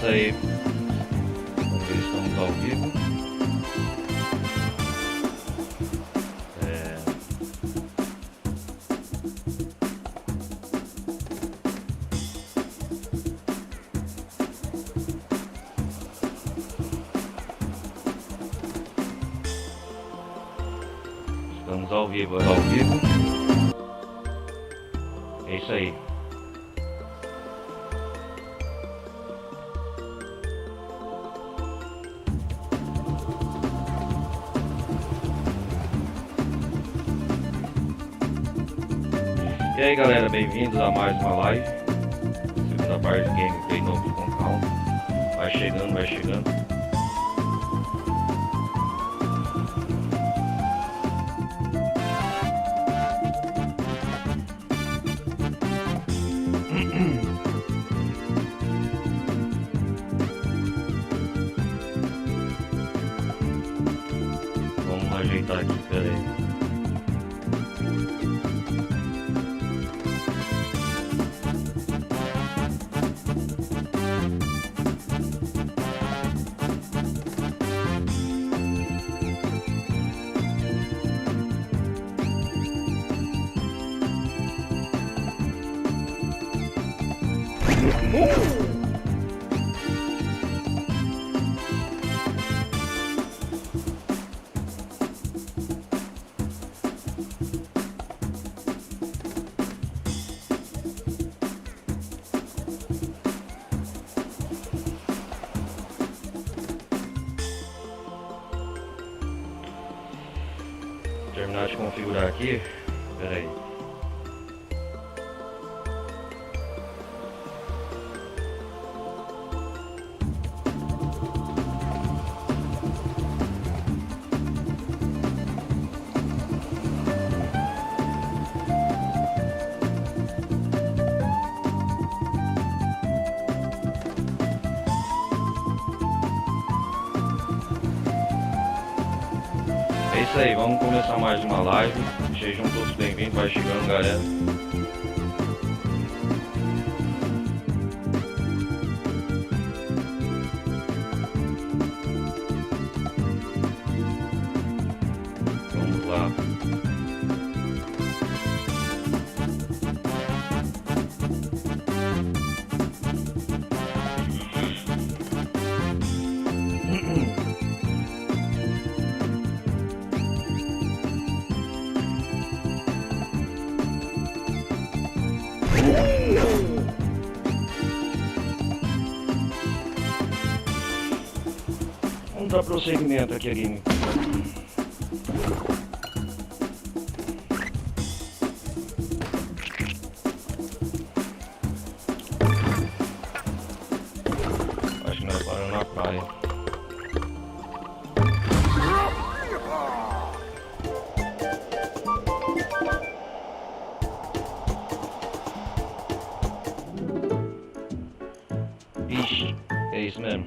isso aí. Vamos ver se estamos ao vivo. Estamos ao vivo, É isso aí. E aí galera, bem-vindos a mais uma live. Segunda parte de gameplay novo com calma. Vai chegando, vai chegando. Vamos ajeitar aqui, peraí. Terminar de configurar aqui, espera aí. É isso aí, vamos começar mais uma live. Sejam todos bem-vindos, vai chegando galera. Vamos lá. Vamos dar prosseguimento aqui a game. Acho que nós paramos na praia. Ixi, é isso mesmo.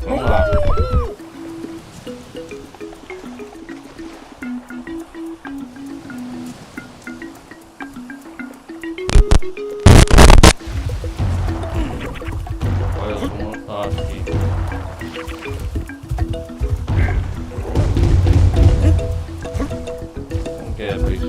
Vamos lá. Olha como tá aqui. Como que é pra isso?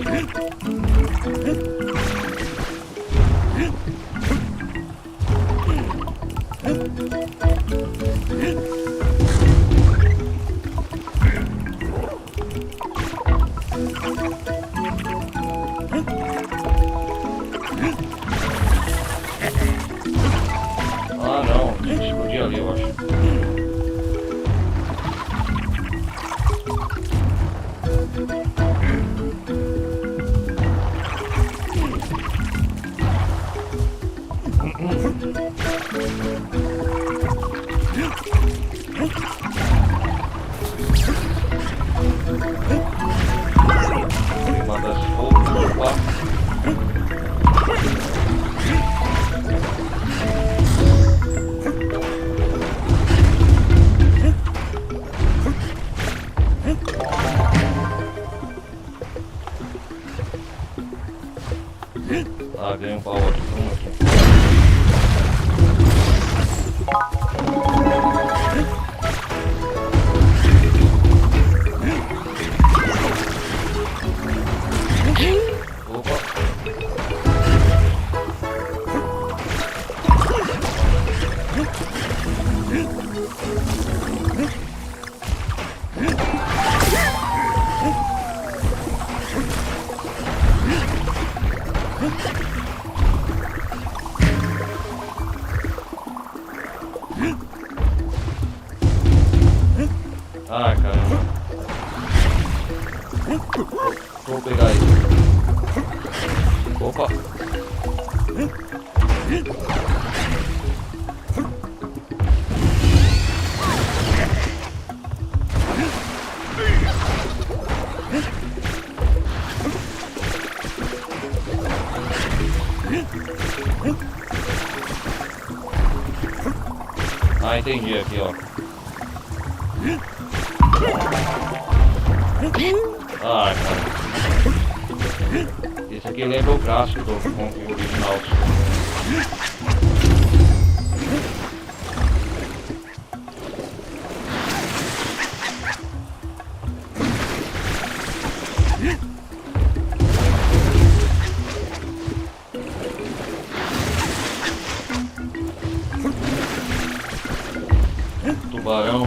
Ah não, tinha que explodir ali, eu acho. Uma das Ah, ganhei um pau aqui, vamos aqui. Opa. Ah, caramba. Vou pegar isso. Opa. Ah, entendi aqui, ó. Ah, cara. Esse aqui lembra o clássico do conteúdo original. Tubarão.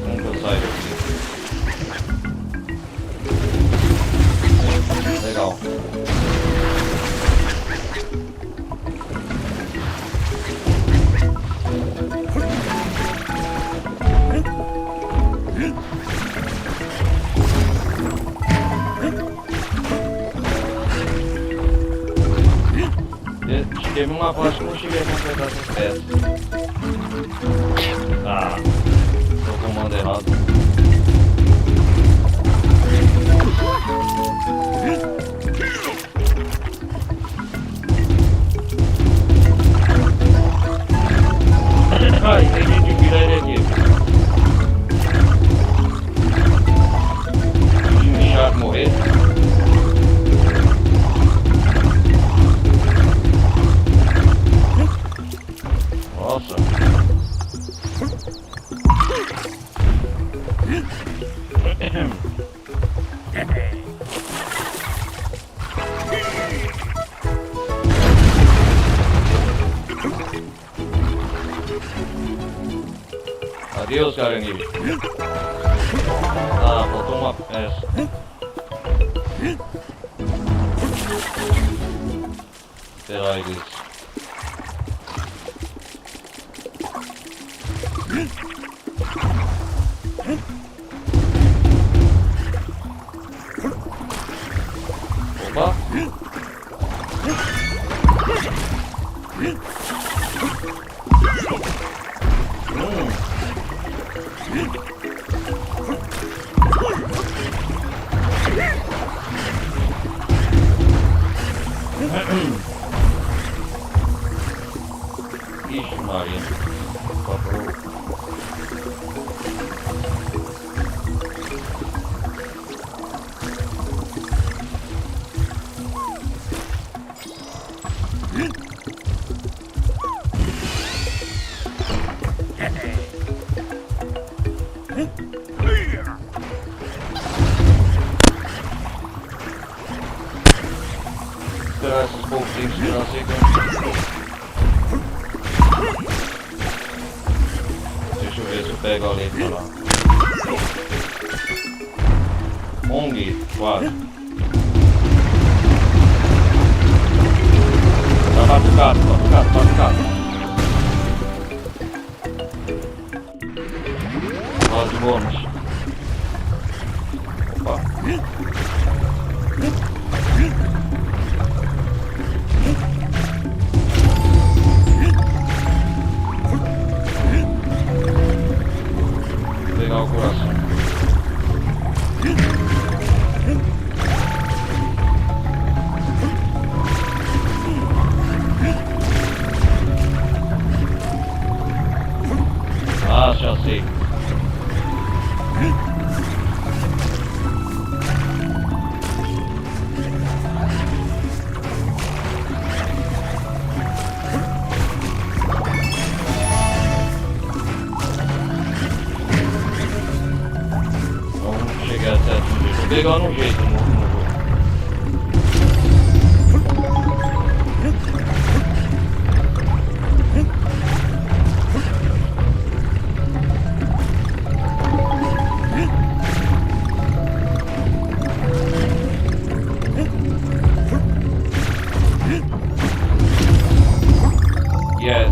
Como que eu saio daqui? Legal. Teve uma parte que eu não cheguei a completar essas peças. Ah, tô comando errado. Ah, entendi de virar ele aqui. De deixar morrer. Nossa. Adeus, caranguejo. Ah, faltou uma peça. Será isso? Opa! Ixi, Maria. Por favor. Esperar esses pouquinhos que não sei como. Deixa eu ver se eu pego a letra lá. ONG, quase. Tá batucado. Roda de bônus. Opa. Vou pegar o coração. pegando um jeito no jogo. Yes.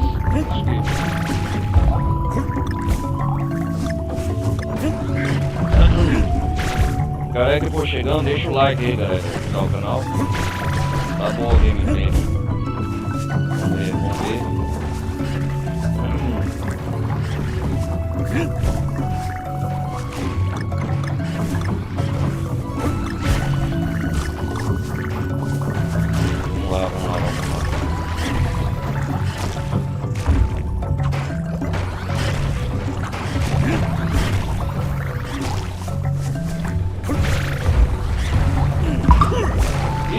Galera que for chegando, deixa o like aí, galera, no canal. Tá bom o gameplay. Vamos ver, vamos ver. Vamos lá, vamos lá, vamos lá.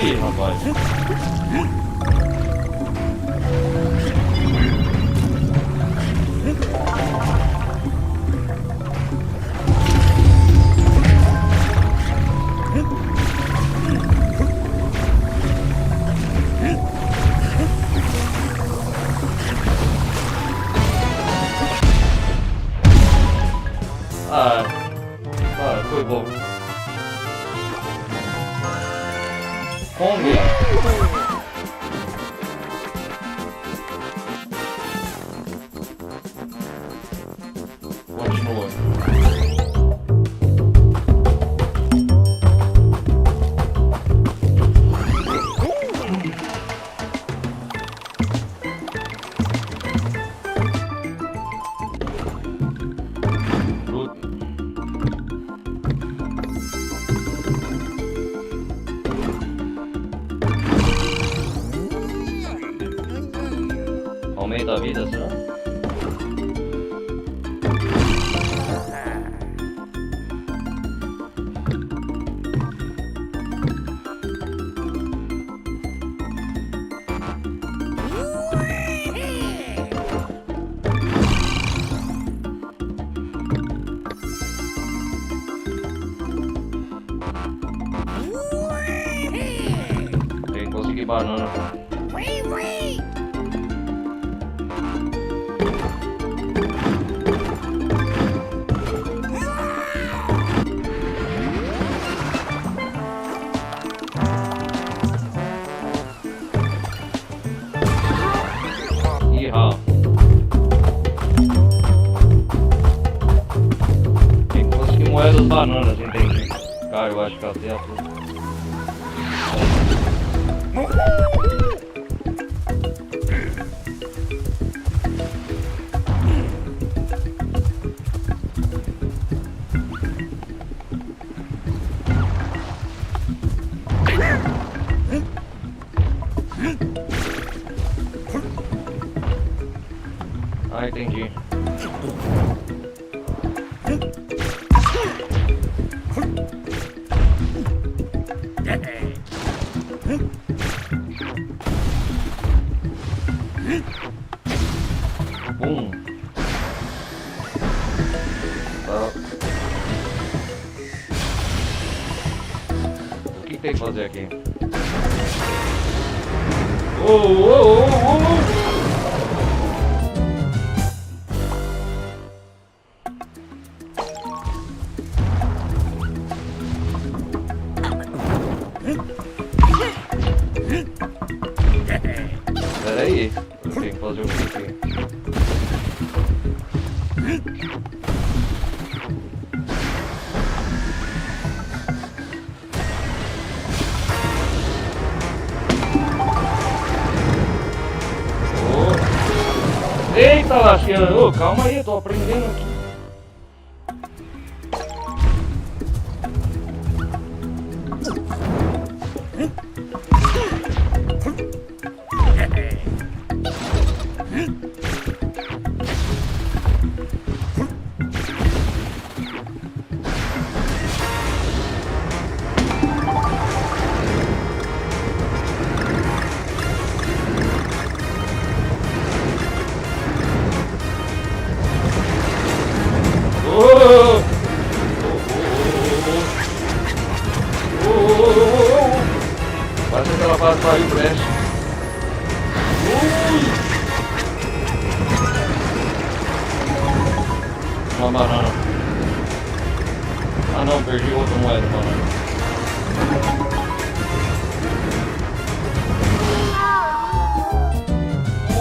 Ih, rapaz. Ah, foi bom. Kong. Continua. Aumenta a vida, será? Tem que conseguir banana. Tem que conseguir moer as bananas, entendi. Cara, eu acho que até a fruta. Ah, entendi. O que tem que fazer aqui? Pera aí, eu tenho que fazer o que aqui? Eita lasqueira, ô, calma aí, eu tô aprendendo aqui. quase pariu, preste. Uma banana. Ah não, perdi outra moeda, banana.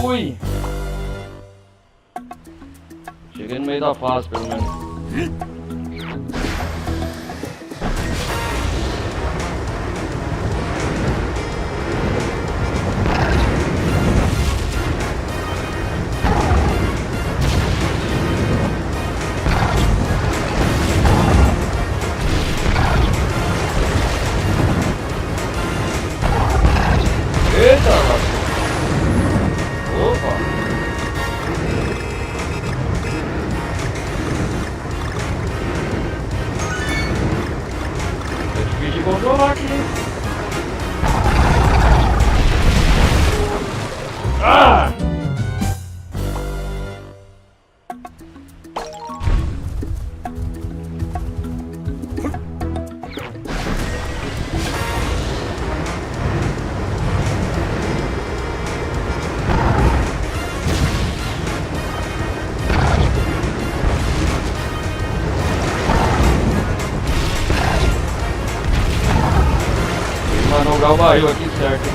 Ui! Cheguei no meio da fase, pelo menos. Eita, opa! É difícil de controlar aqui. Ah! Manobrar o barril aqui certo.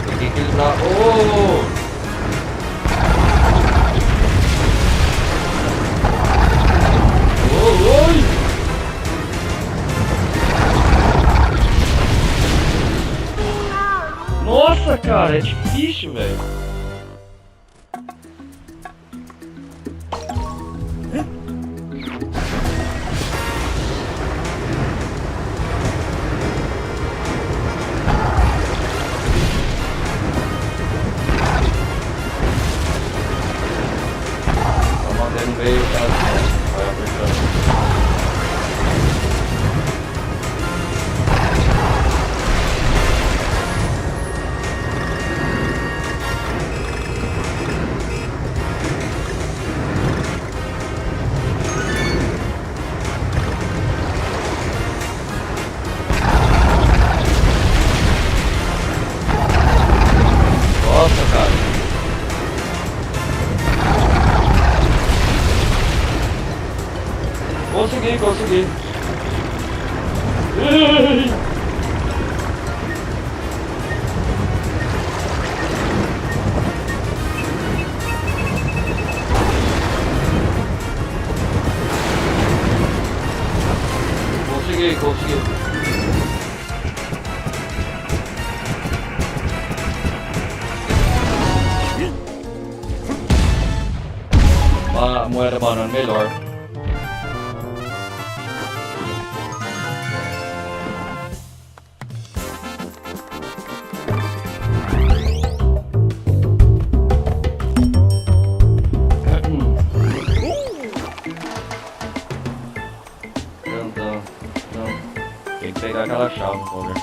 Tem que equilibrar. Oh! Oi! Nossa, cara, é difícil, velho. Tá mantendo meio, cara. Vai apertando. Nossa, cara. Consegui, consegui. Consegui, consegui. A moeda banana melhor. Não. Tem que pegar aquela chave, por favor.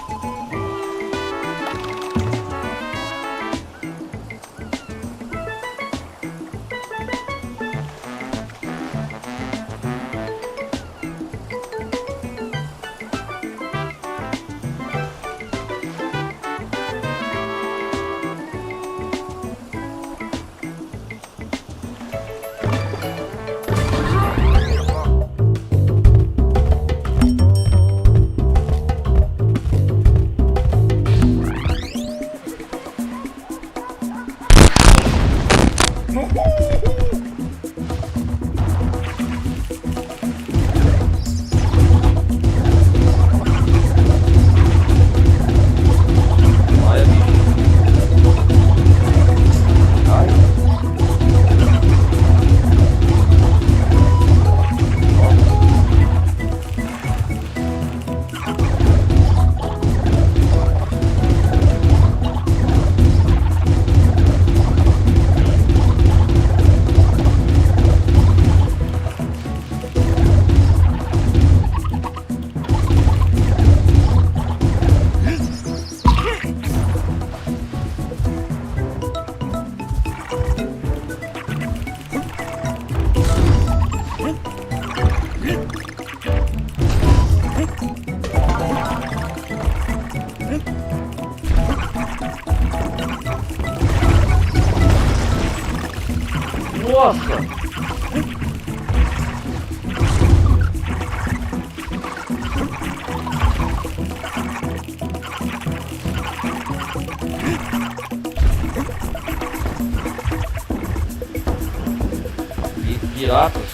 Nossa! Piratas.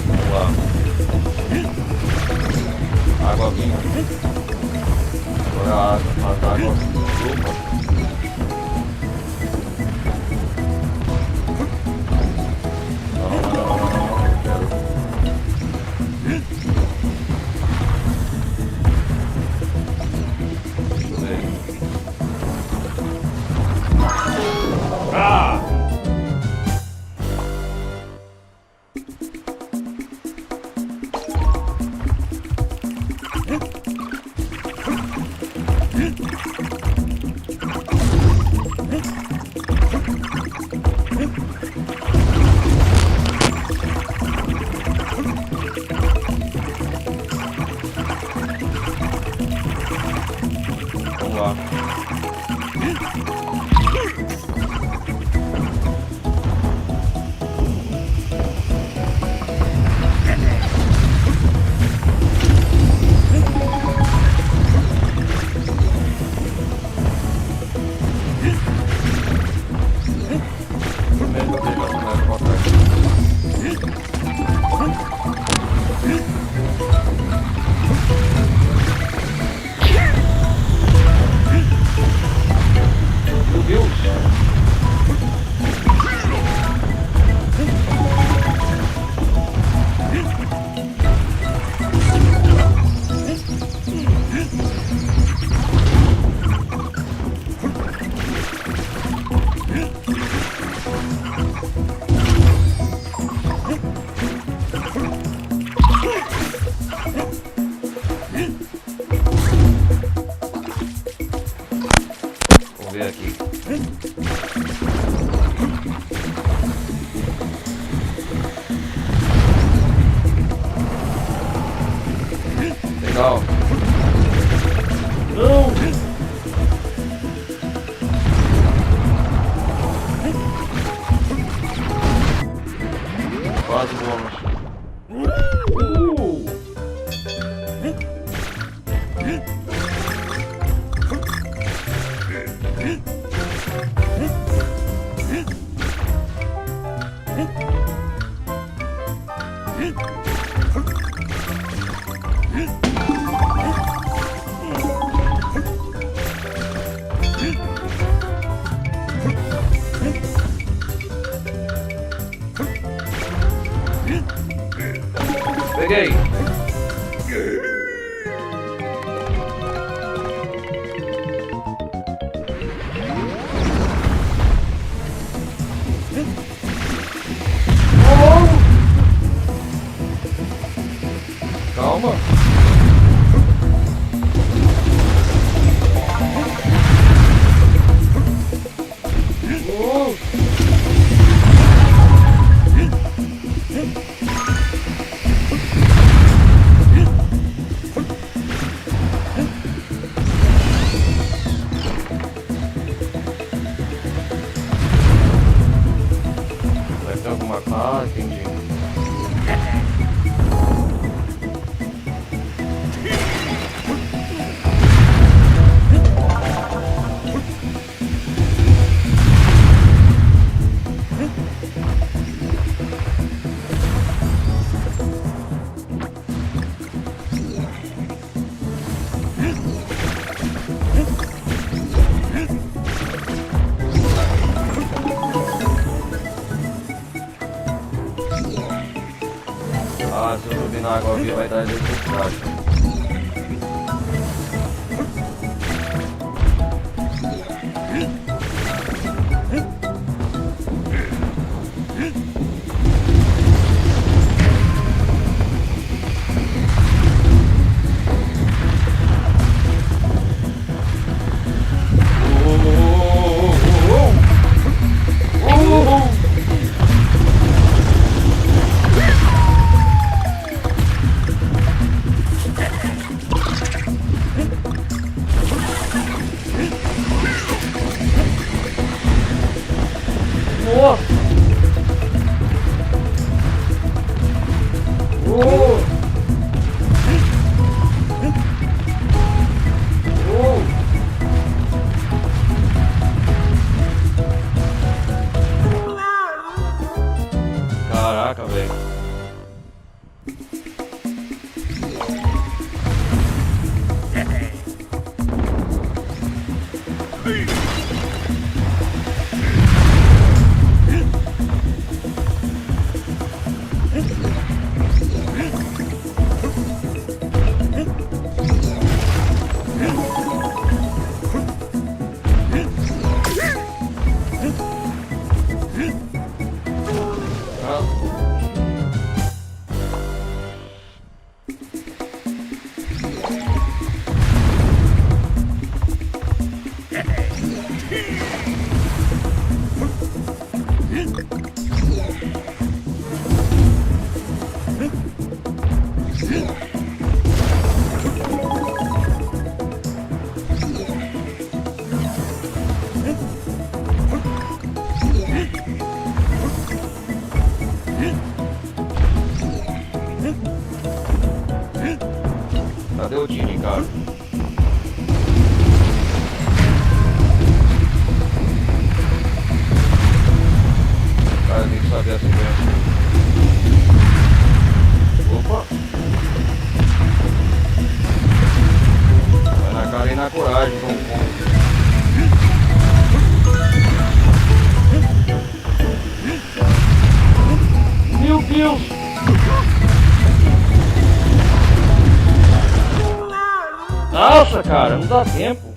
Vamos lá. Água vinha. Agora a água, faz água. Opa. Legal. Não! Quase bônus. Peguei! Calma! Vai ter alguma... Ah, entendi. Ah, se eu subir na água viva vai dar eletricidade. Caraca, velho. Cadê o Dini, cara? Cara, tem que saber a sequência. Opa! Vai na cara e na coragem, vamos. Meu Deus! Nossa, cara, não dá tempo.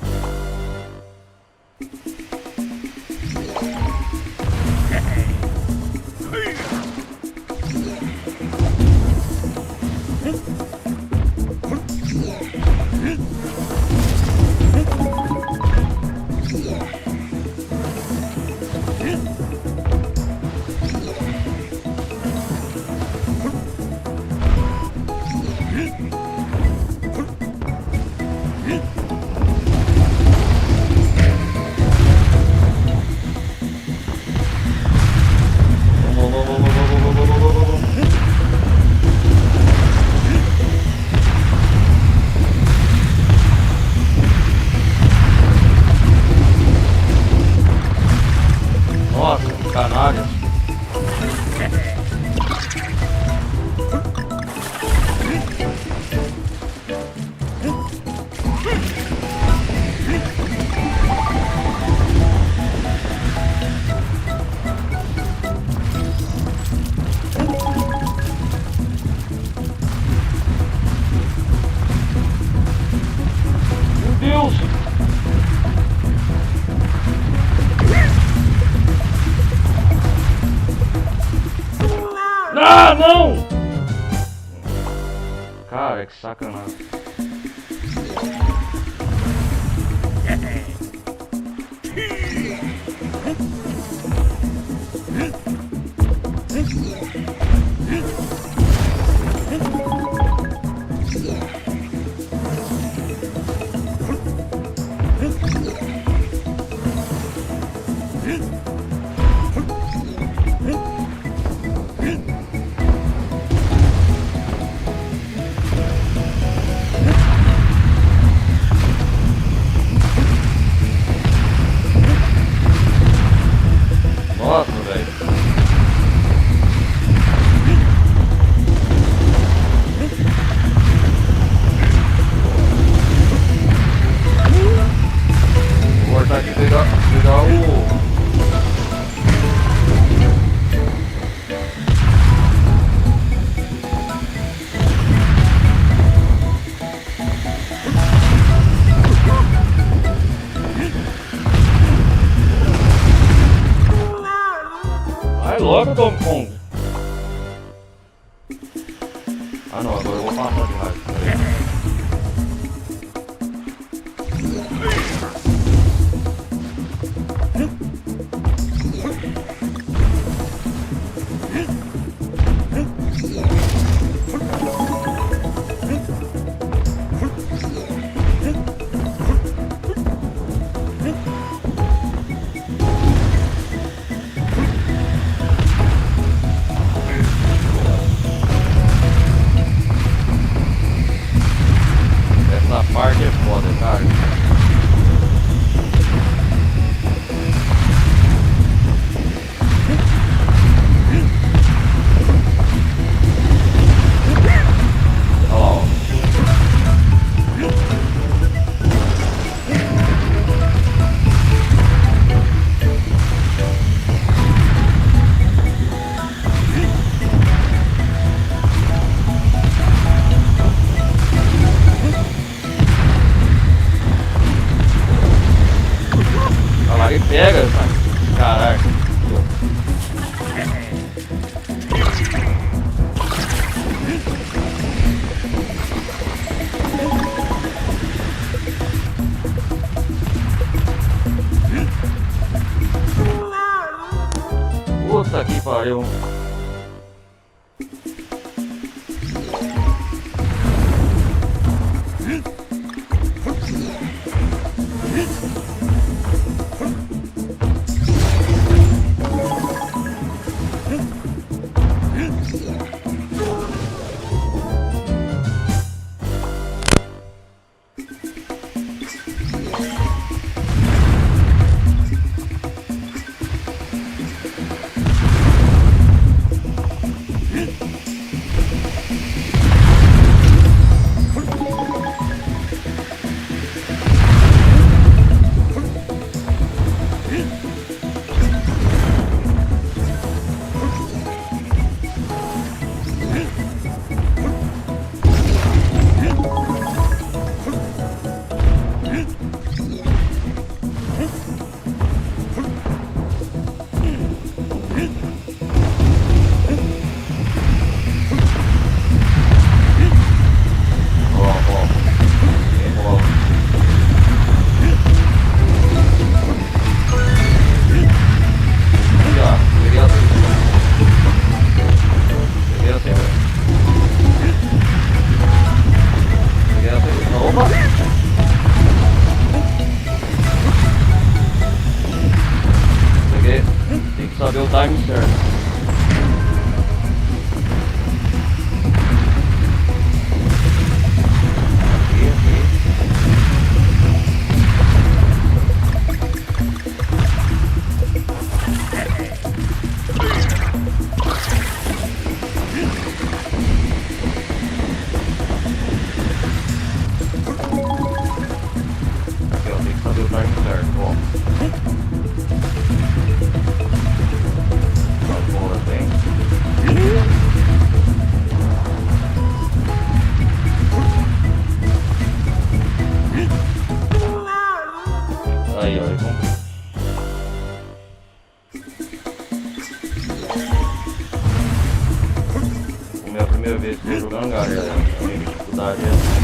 Canalha. Meu Deus! Ah, não! Cara, que sacanagem. Nossa, velho. Vou voltar aqui e pegar o... Vai logo, Donkey Kong. Ah não, agora eu vou passar de raiva. Puta que pariu. Tem que saber o timing certo. Aí, ó, vamos. Como é a primeira vez que eu tô jogando, galera, a minha dificuldade é assim.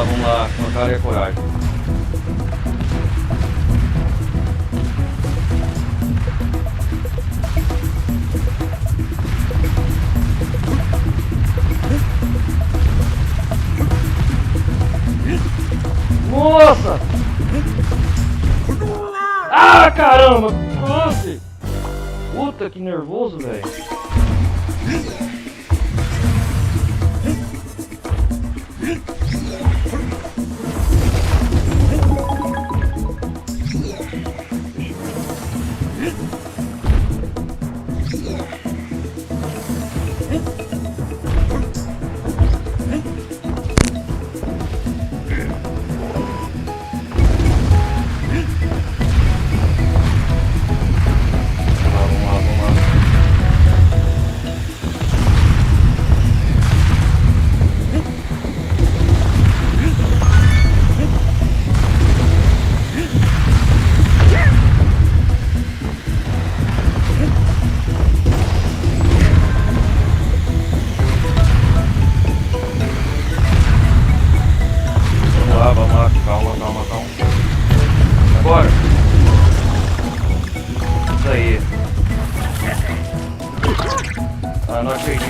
Vamos lá, com a cara e a coragem. Nossa! Ah, caramba! Nossa! Puta, que nervoso, velho. Calma. Agora. Isso aí. Ah, não acredito.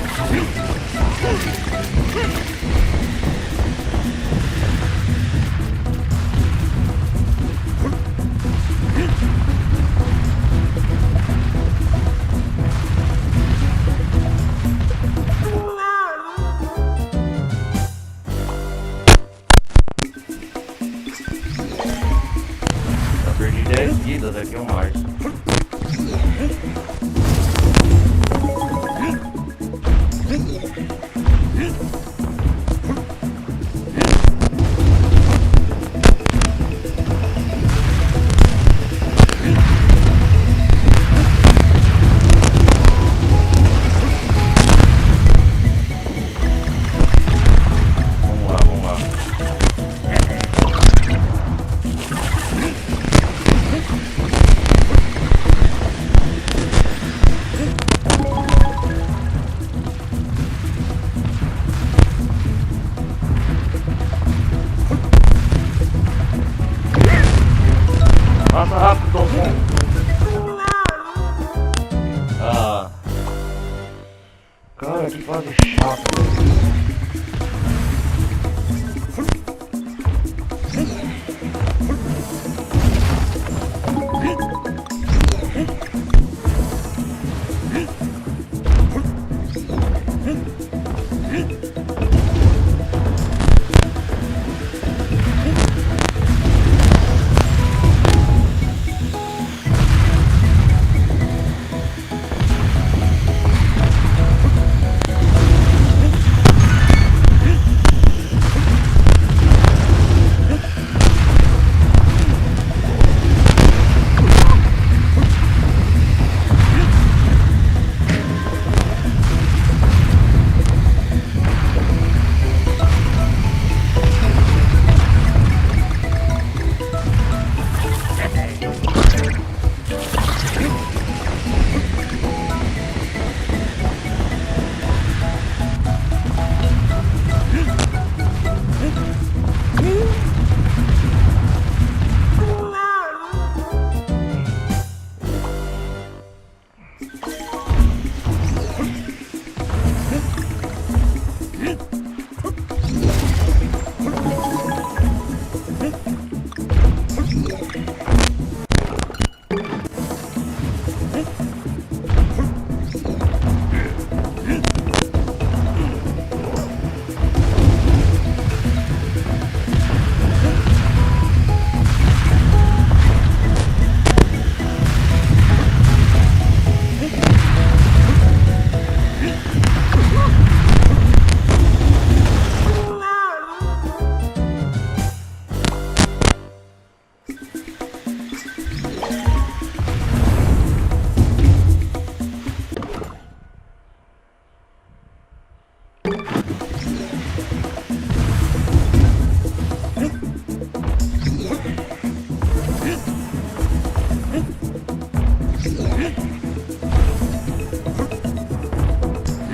fase chata, velho.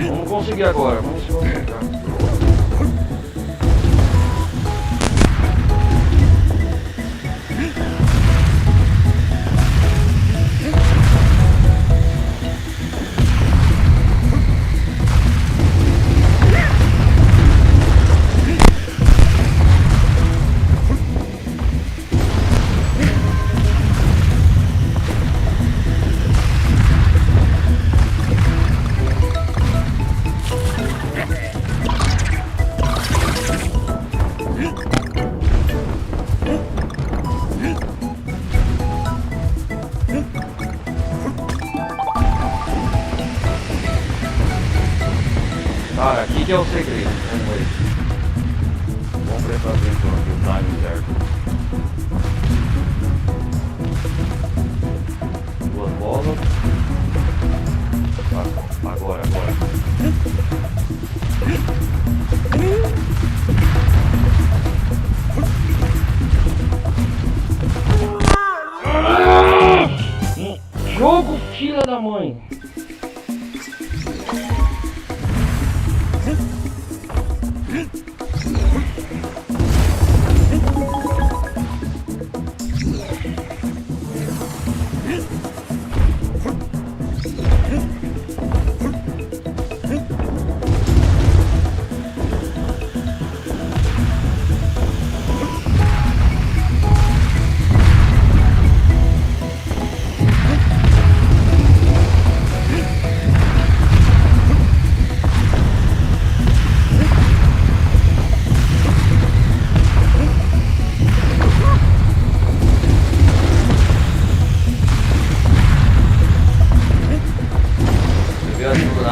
Vamos conseguir agora, vamos se concentrar. Cara, aqui que é o segredo, vamos ver. Vamos prestar atenção aqui, o time certo. Duas bolas. Agora. Jogo, filha da mãe.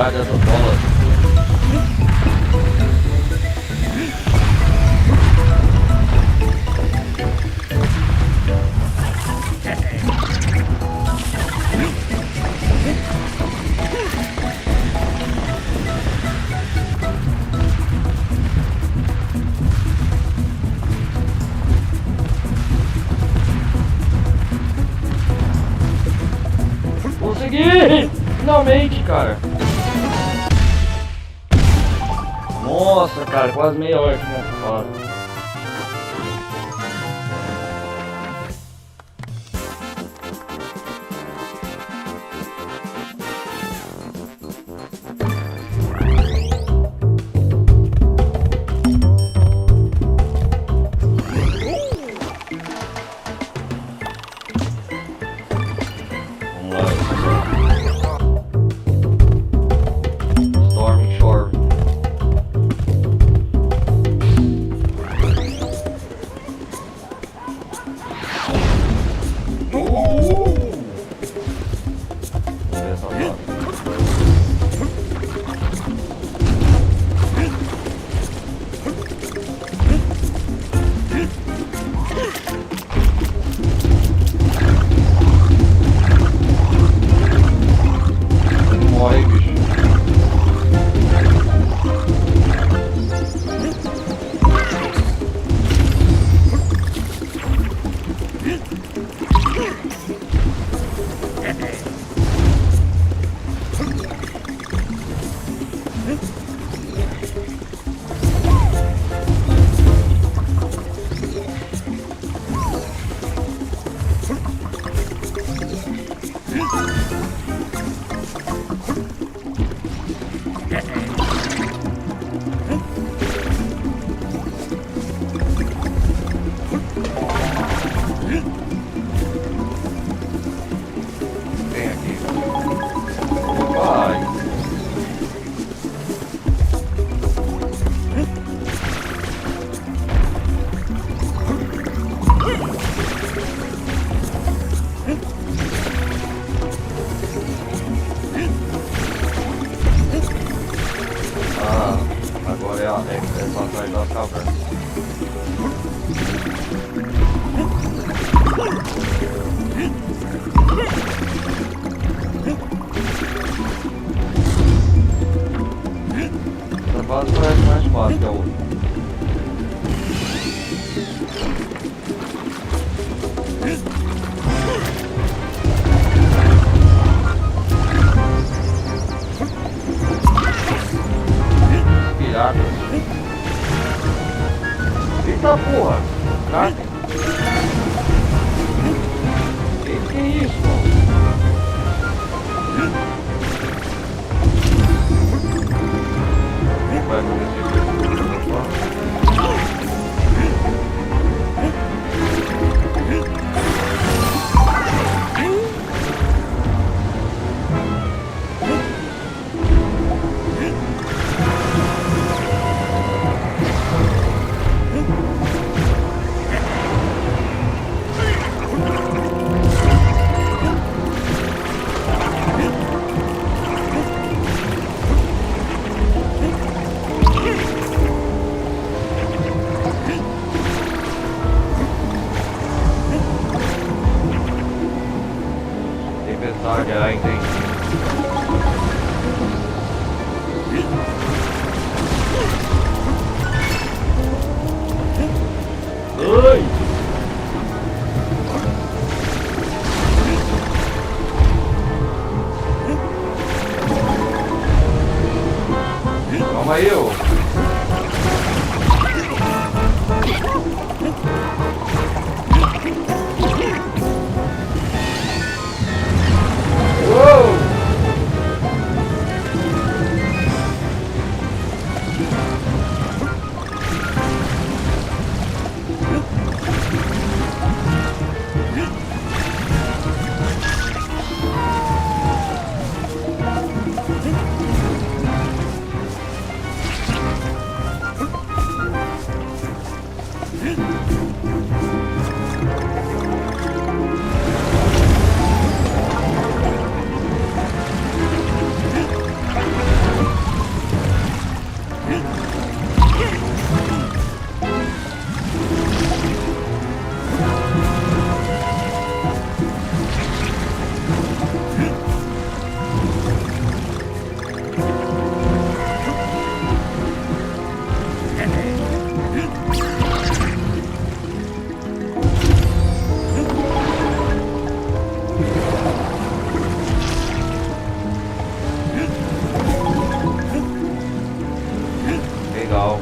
Dessas bolas. Consegui! Finalmente, cara. Nossa, cara, quase meia hora aqui nessa fase. essa fase. Morre, bicho. Agora é a regra, é só atrás das cavernas. Essa fase parece mais fácil que a outra. Eita porra! Caraca! Que é isso, mano? Vai acontecer. Já entendi. Oi! Calma aí, ô! Legal.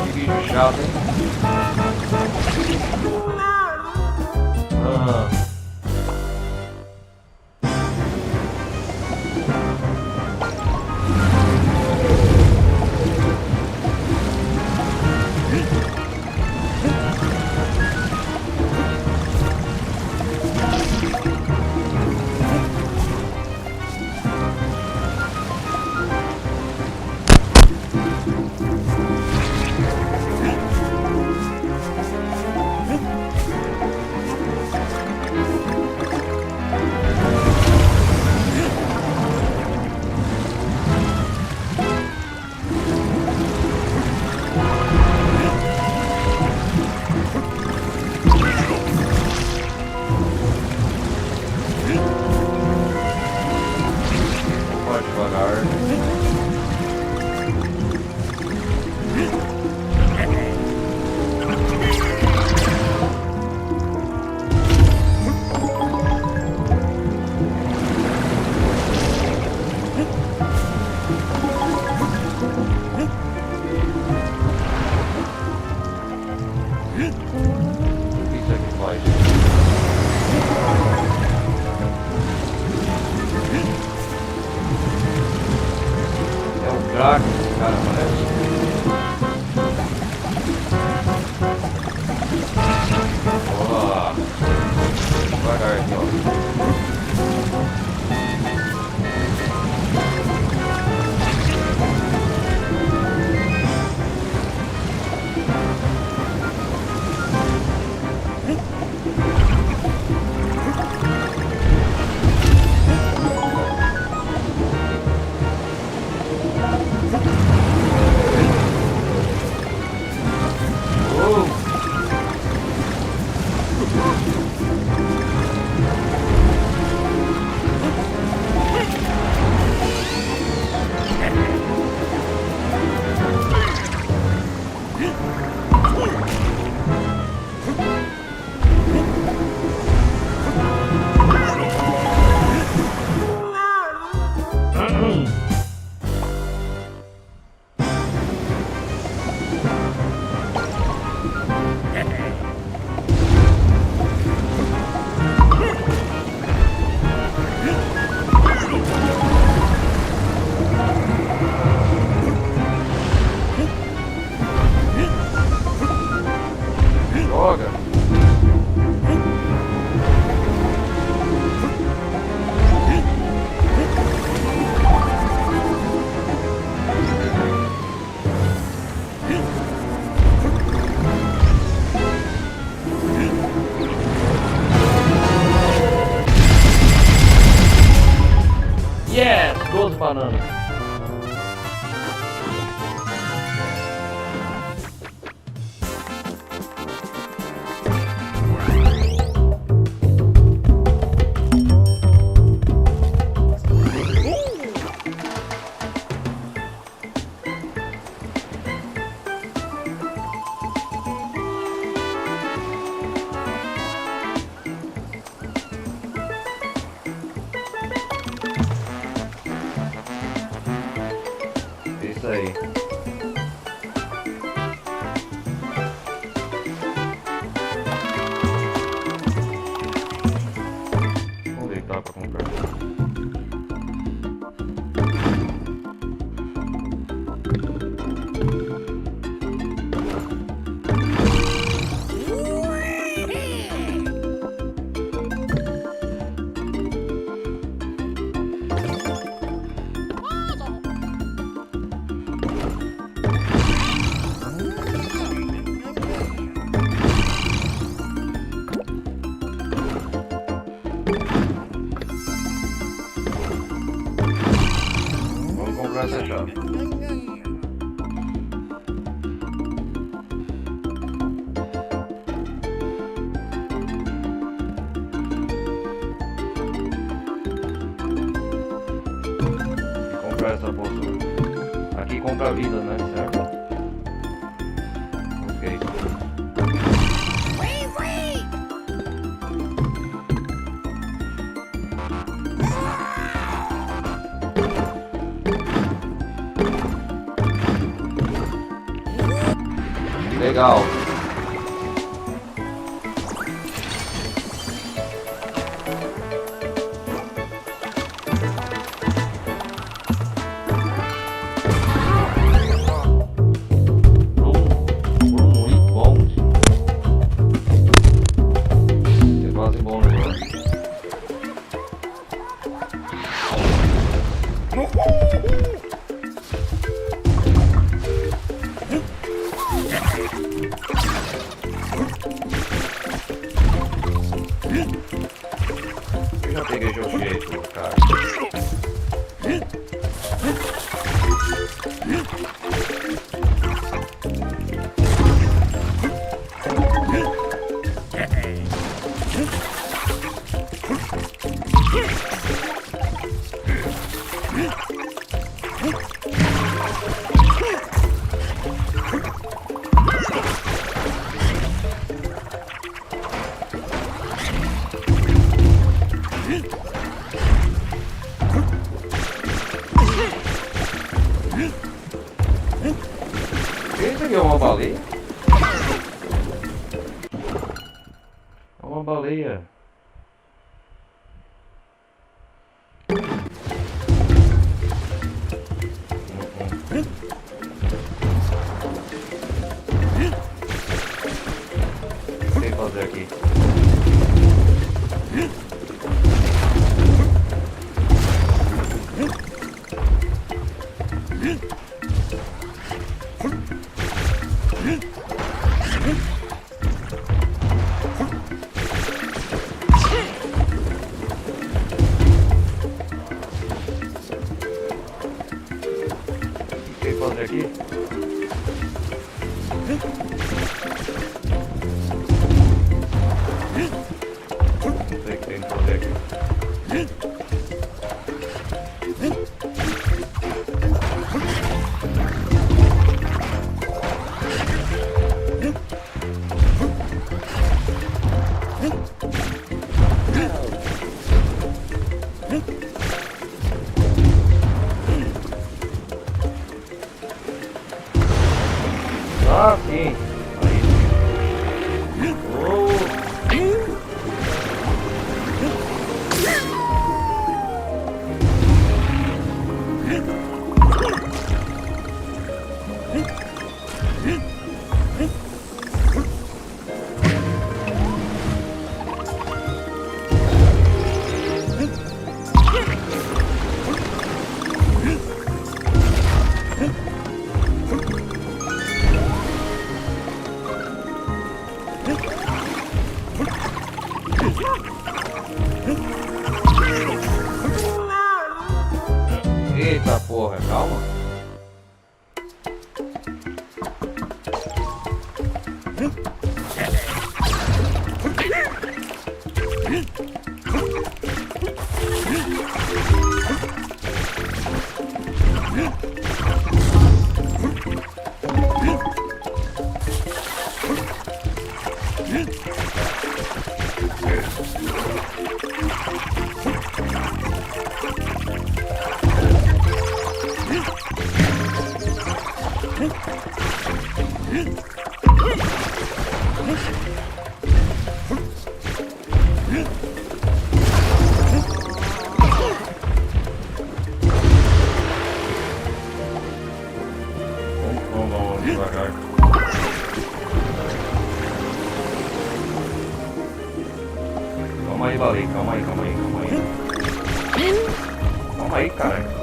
Que bicho chato, hein? devagar aqui, ó. Yes! 12 bananas. Isso aí. Vamos ver o que dá pra comprar. Essa chave. E comprar essa postura. Aqui compra a vida, né? Certo? Ok. Legal. Muito bom. É quase bom o negócio. Eu já peguei o jeito, cara. Isso aqui é uma baleia? É uma baleia. O que tem que fazer aqui? Fazer aqui? Não sei o que tem que fazer aqui. Ah, sim. Aí sim. Oh. Eita porra, calma. Vamos devagar. Calma aí, Valei, calma aí. Calma aí, cara.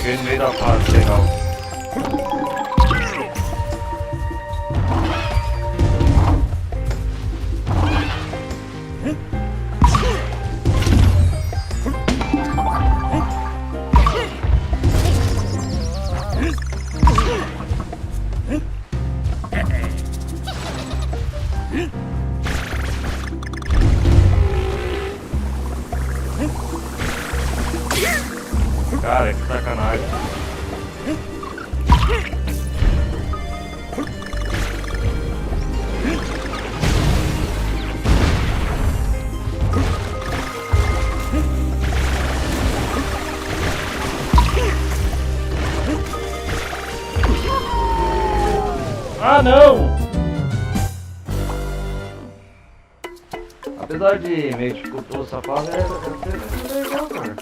Cheguei no meio da fase, legal. Cara, que sacanagem. Ah, não! Apesar de meio dificultoso essa fase, é legal, cara.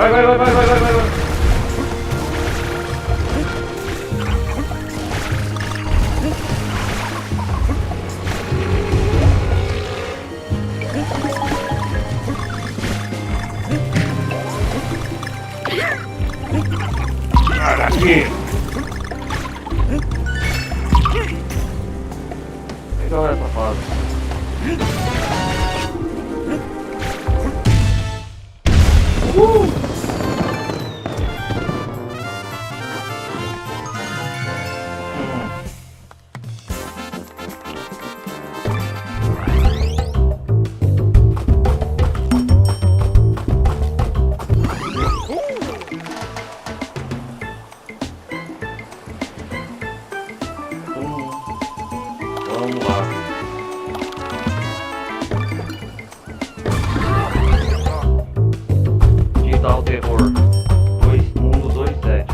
Vai, vai, vai, vai, vai, vai, vai, vai. Olha aqui. Legal essa fase. Vamos lá. Digital Terror 2 Mundo 27.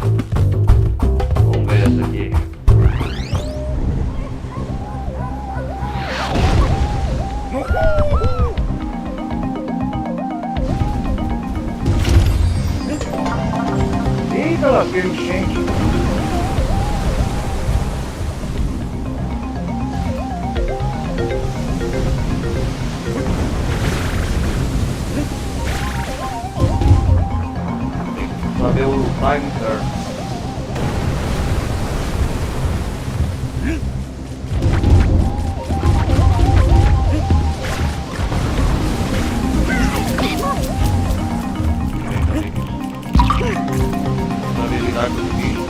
Vamos ver essa aqui. Eita, lasqueiro, gente. Saber o time certo. Habilidade do bicho.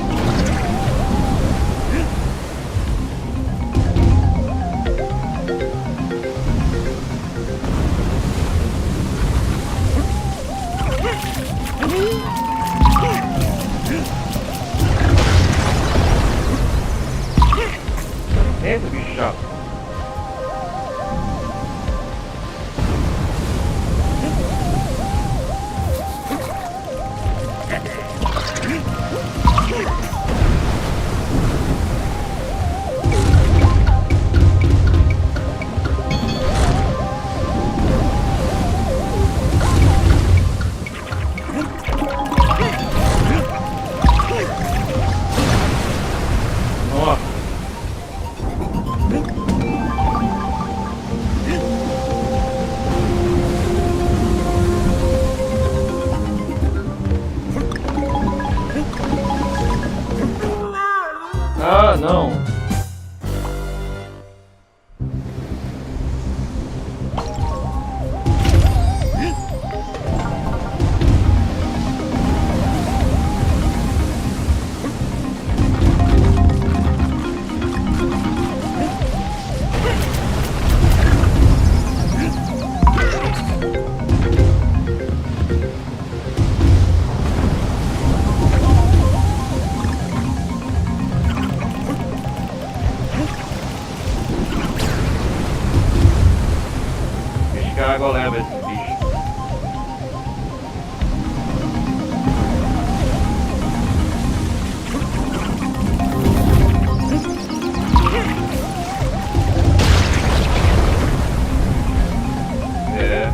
Entra, bicho chato. Nossa. Ah, não. Que a água leva esse bicho. É.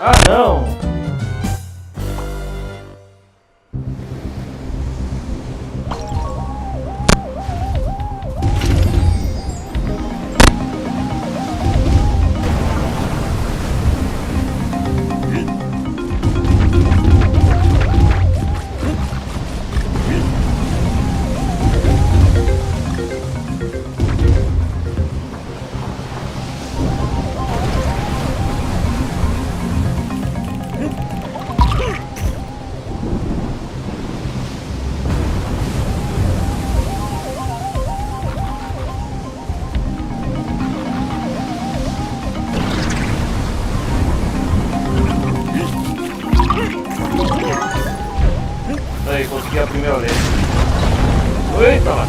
Ah, não! Aí, consegui a primeira letra. Eita lá!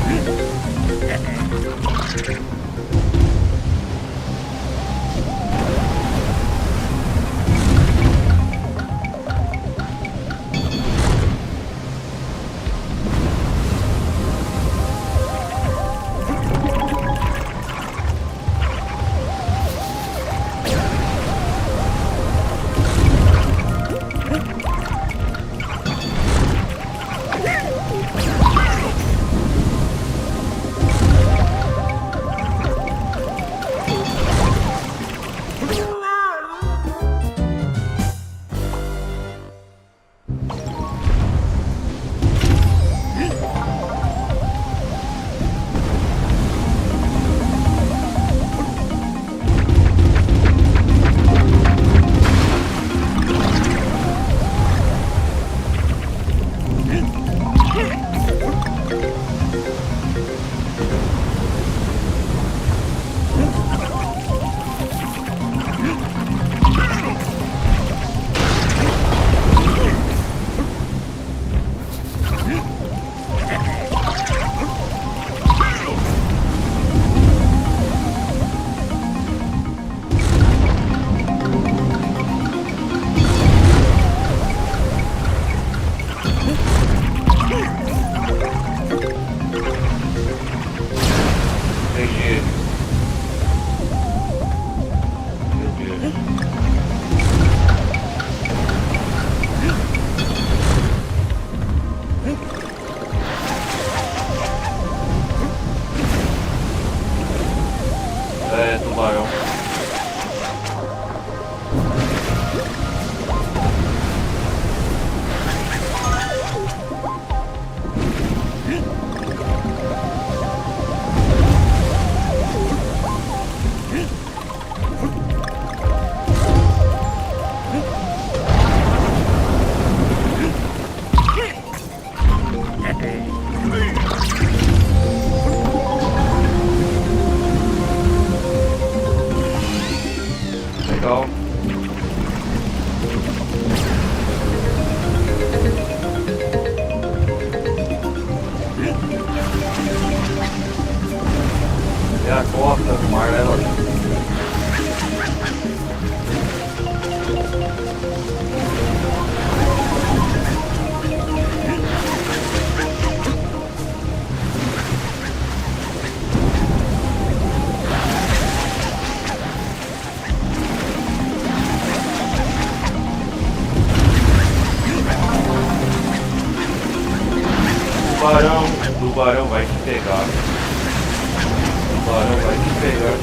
legal. É a costa do mar, ela. Tubarão vai te pegar. Tubarão vai te pegar.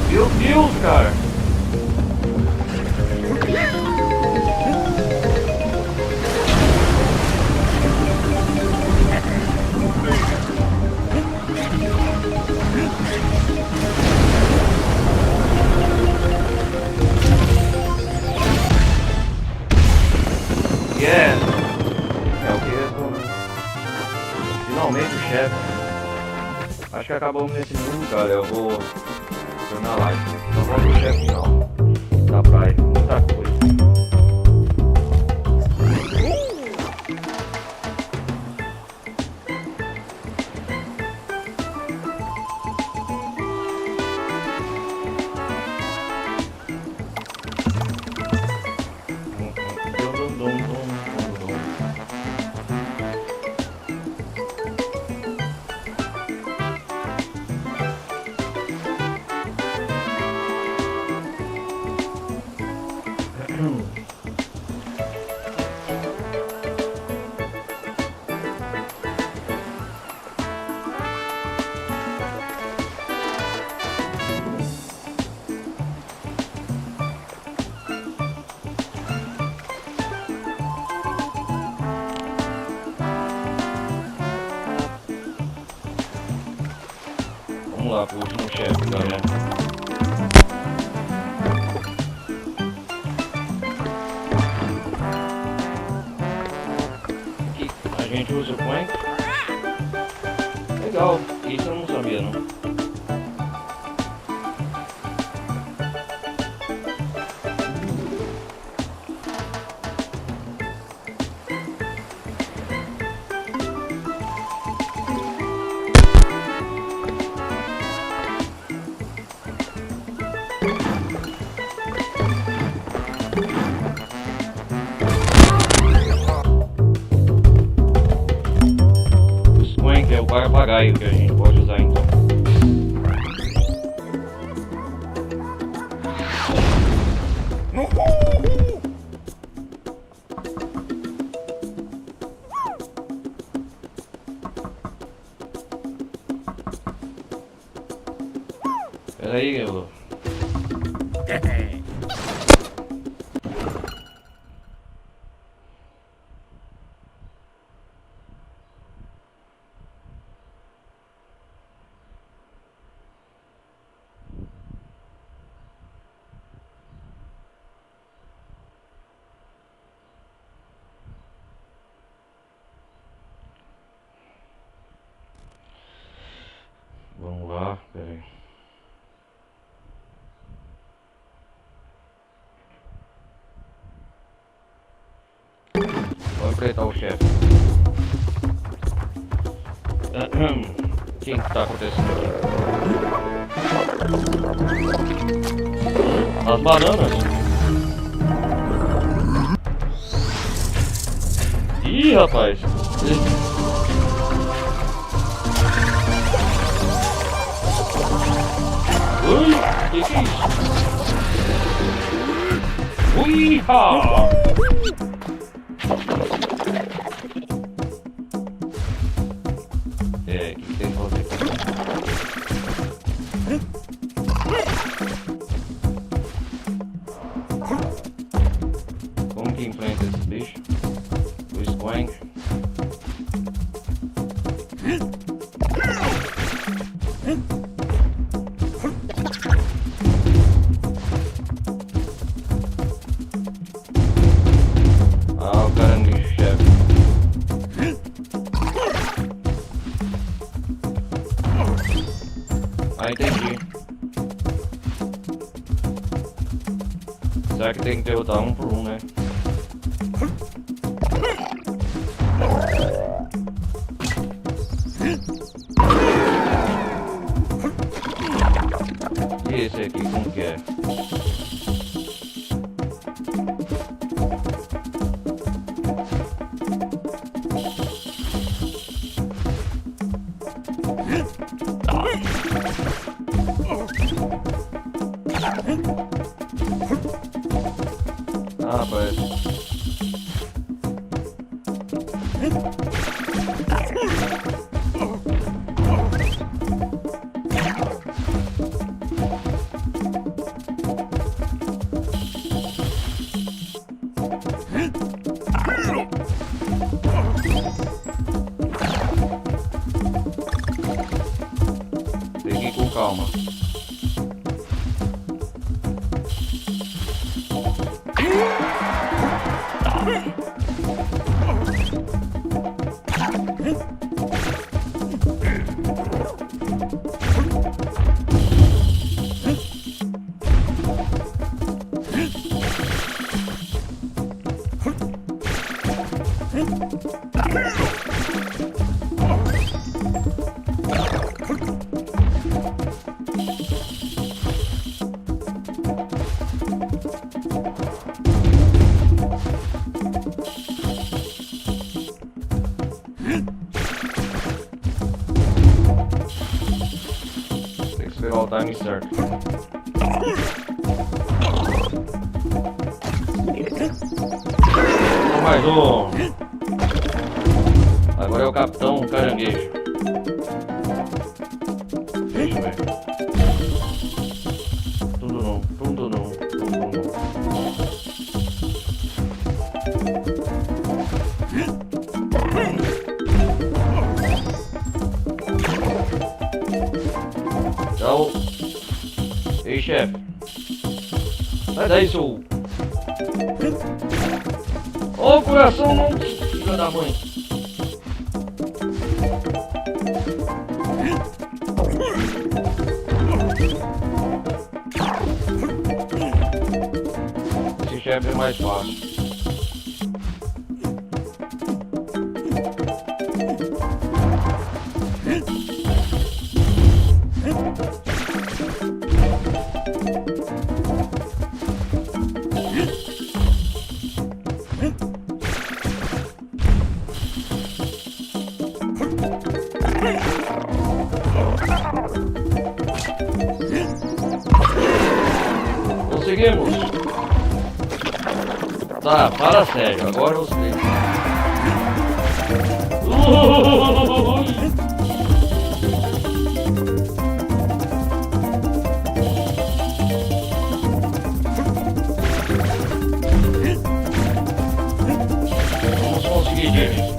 Meu Deus, cara! Yes! É o que? Finalmente o chefe. Acho que acabamos nesse mundo, cara. Eu vou tornar live. Só volta o chefe final da praia. Muita coisa. Vamos lá pro último chefe, galera. Aqui a gente usa o quem. Legal, isso eu não sabia não. É o papagaio que a gente pode usar então. Pera aí, eu... enfrentar o chefe. O que tá acontecendo aqui? As bananas? Ih, rapaz! Ui, que é isso? Ui, ha! É, o que tem que fazer? Como que enfrenta esse bicho? O Squang? Ah, o caranguejo chefe. Ah, entendi. Será que tem que derrotar um por um, né? E esse aqui, como que é? Ah, parece. Tem que ir com calma. Tem que esperar o time certo. Mais um. Agora é o Capitão Caranguejo. Deixa eu ver. Tudo não, tudo não, tudo não. Tchau. Ei, chefe. Sai daí, seu... Ô, coração não... Filha da mãe. Esse chefe é mais fácil. Conseguimos! Tá, fala sério, agora você. Vamos conseguir, gente.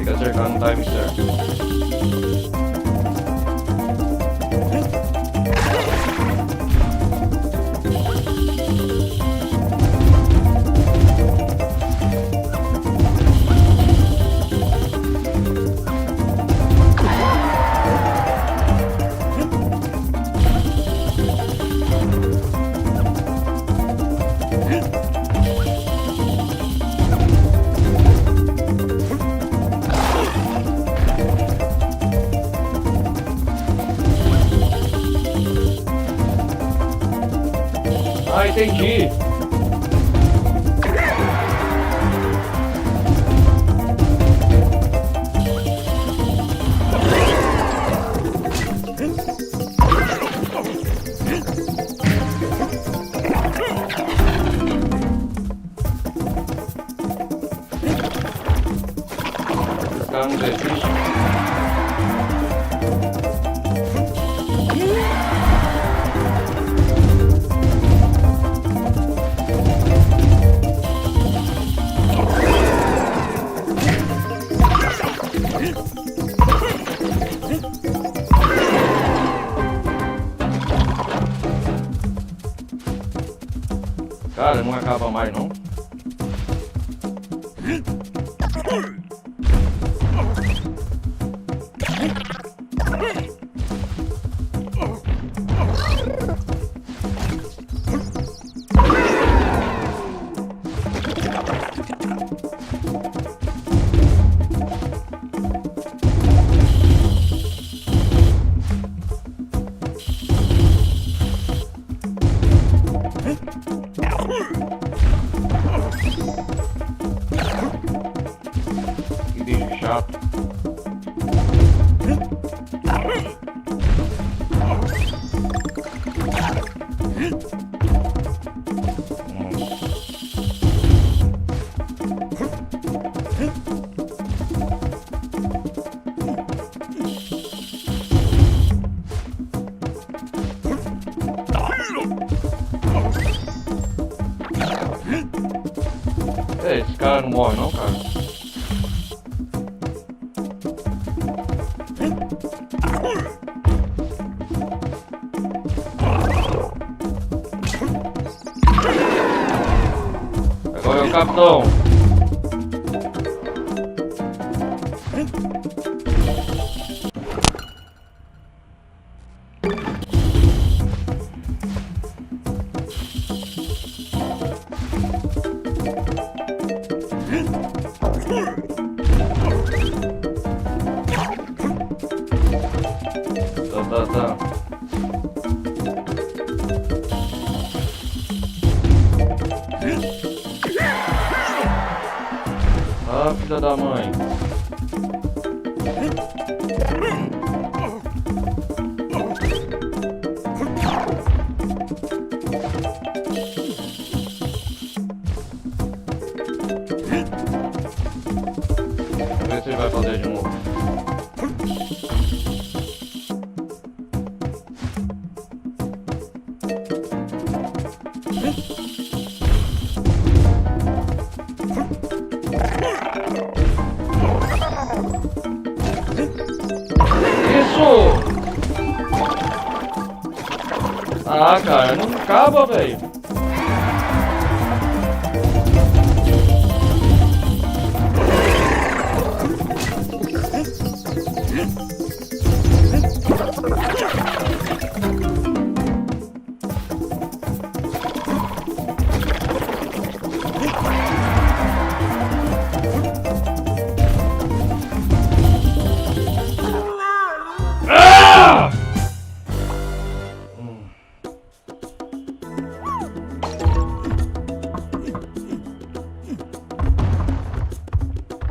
Acertar no time certo. cara não desiste. Cara, não acaba mais não. Que bicho chato. Esse cara não morre não, cara. Agora é o capitão. Tá. Ah, filha da mãe. Vamos ver se ele vai fazer de novo. Ah, cara, não acaba, velho.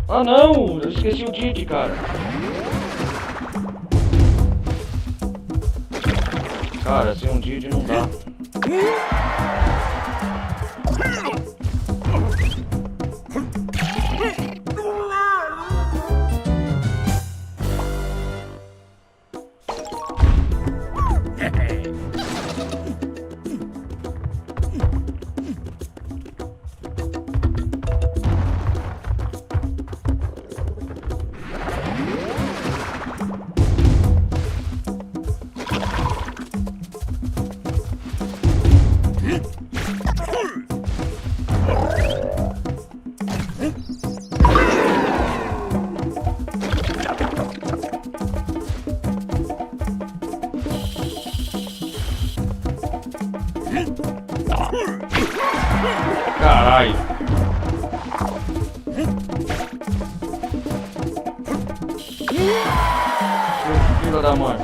Ah não, eu esqueci o Didi, cara. Cara, sem um Didi não dá. Caralho. Filho da mãe.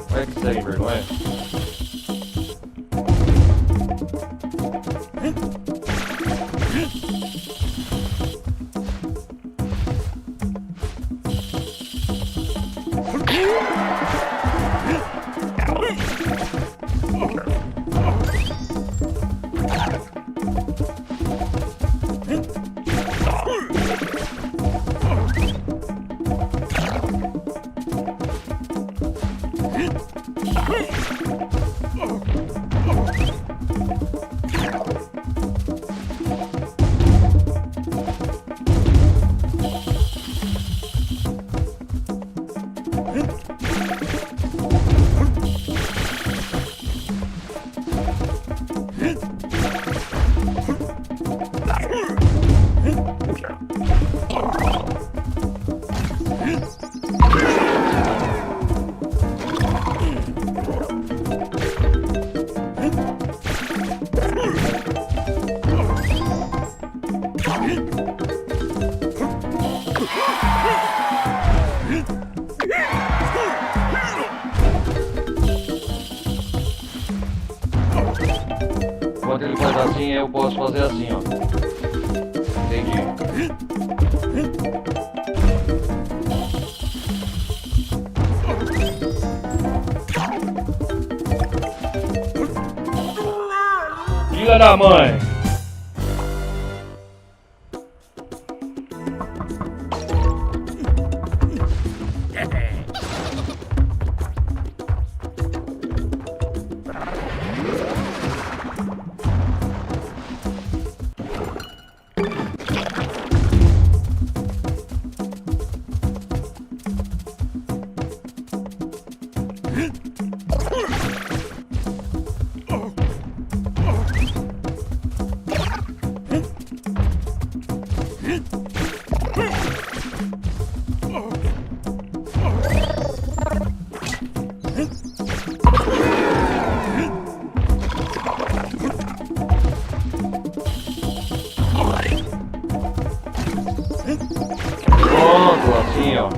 Vai que segue vergonha. Enquanto ele faz assim, eu posso fazer assim, ó. Entendi. Filha da mãe! Pronto, assim, ó.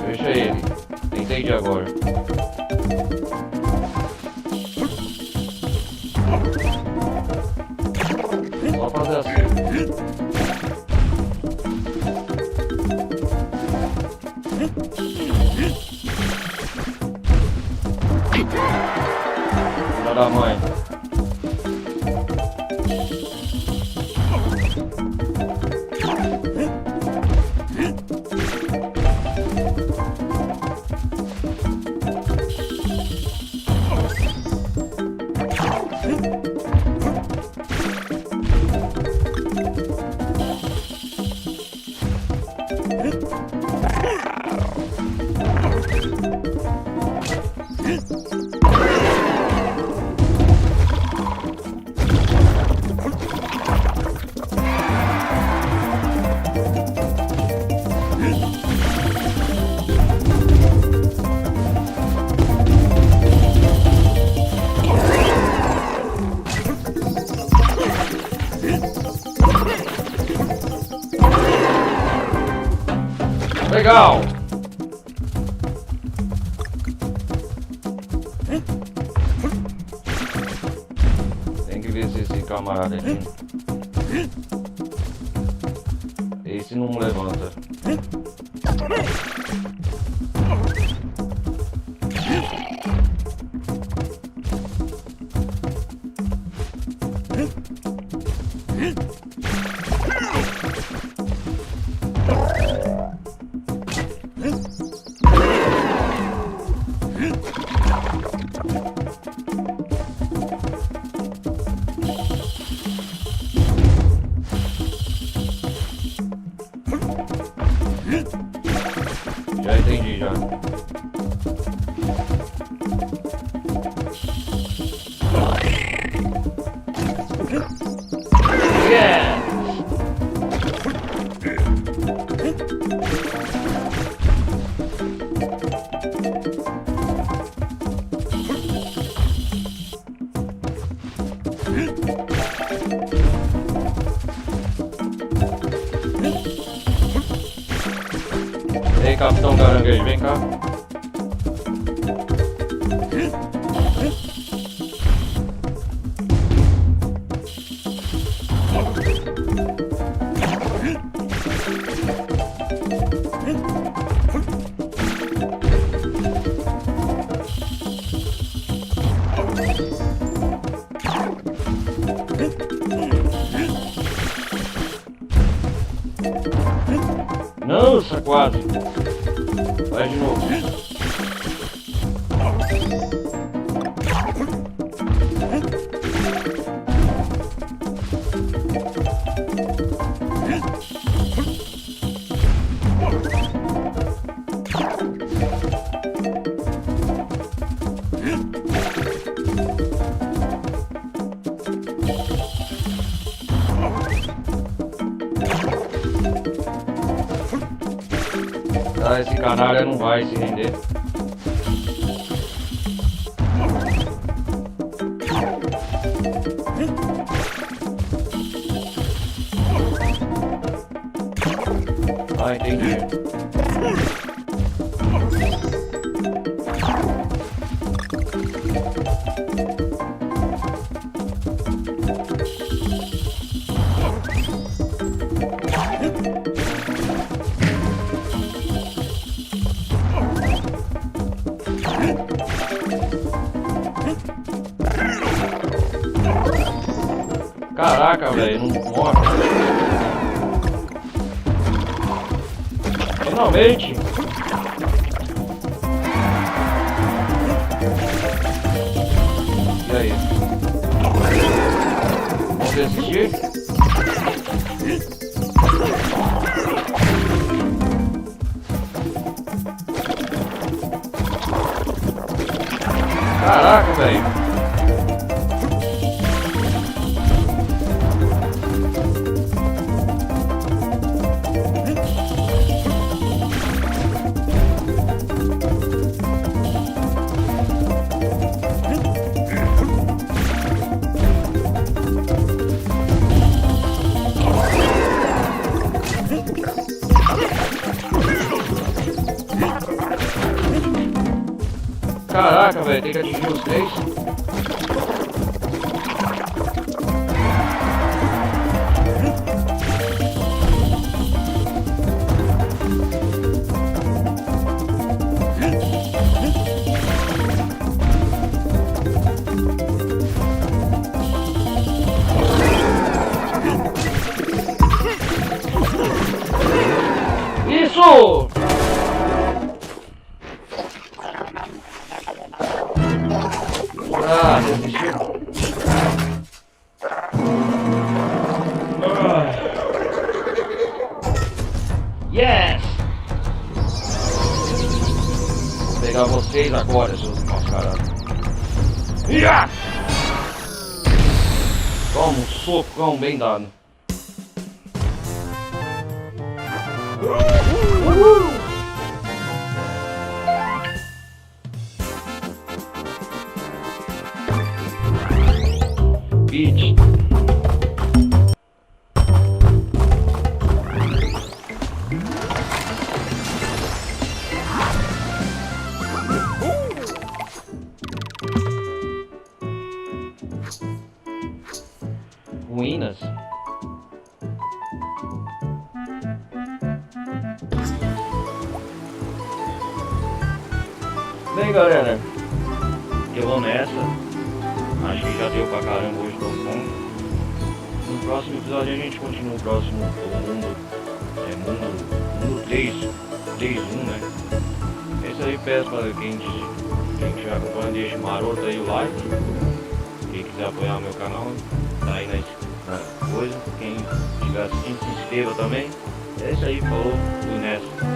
Deixa ele. Entendi agora. Só fazer assim. Filha da mãe. Legal! Tem que ver se esse camarada aqui. Esse não levanta. cara. Yeah! Ei, Capitão Caranguejo, vem cá. Nossa, quase. Vai de novo. Ah, esse canalha não vai se render. Ah, entendi. Caraca, velho, não morre. Finalmente. E aí? Vamos desistir? Caraca, velho. Caraca, velho, tem que atingir os 3. Isso! Ah, desistiu. Yes! Vou pegar vocês agora, seus mascarados. Yeah! Toma um socão bem dado. Beach. Ruínas. Bem, galera, eu vou nessa. Acho que já deu pra caramba hoje do mundo. No próximo episódio a gente continua o próximo mundo 3, né? É isso aí, peço para quem estiver acompanhando, deixe maroto aí o like. Quem quiser apoiar o meu canal, tá aí na coisa. Quem estiver assistindo, se inscreva também. É isso aí, falou, fui nessa.